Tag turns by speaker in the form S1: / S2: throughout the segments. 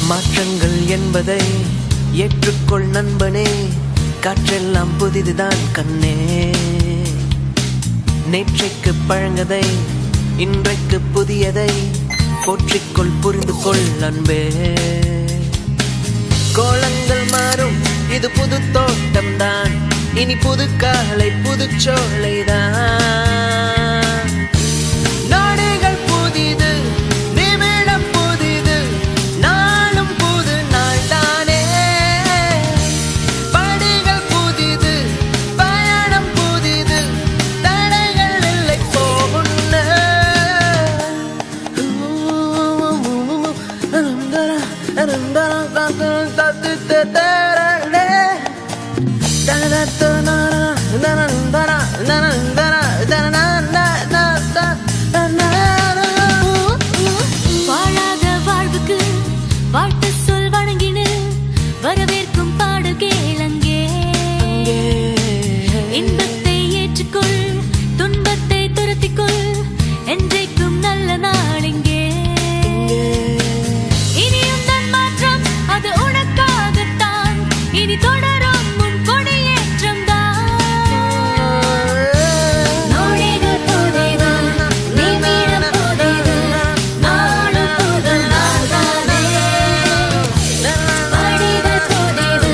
S1: மாற்றங்கள் என்பதை ஏற்றுக்கொள் நண்பனே, காற்றெல்லாம் புதிதுதான் கண்ணே. நேற்றைக்கு பழங்கதை இன்றைக்கு புதியதை போற்றிக்கொள் புரிந்து கொள் அன்பே. கோலங்கள் மாறும் இது புது தோட்டம் தான், இனி புது காலை புது சோலைதான். நாடுகள் புதிது நிமிடம் புதிது நாளும் புது நாள் தானே. படிகள் புதிது பயணம் புதிது தடைகள் இல்லை போகுன்ன.
S2: வாழாத வாழ்வுக்கு வாழ்த்து சொல் வணங்கினு வரவேற்கும் பாடு கேளங்கே. இன்பத்தை ஏற்றுக்கொள் துன்பத்தை துரத்திக்கொள் என்றைக்கும் நல்ல நாளிங்கே. இனியும் தன் மாற்றம் அது உனக்காகத்தான், இனி தொடரும் உன் கொடியேற்றம் தான். நொடிகள் புதிது நிமிடம் புதிது நாளும் புது நாள் தானே. படிகள் புதிது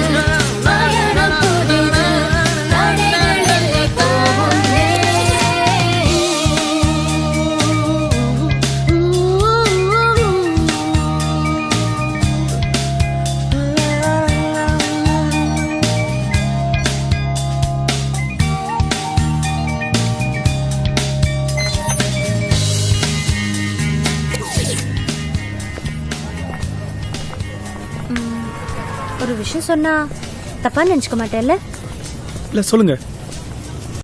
S2: பயணம் புதிது தடைகள் இல்லை போகுன்னே.
S3: ஒரு விஷயம் சொன்னா தப்பா நினைச்சுக்க மாட்டேன்ல?
S4: இல்லை சொல்லுங்கள்.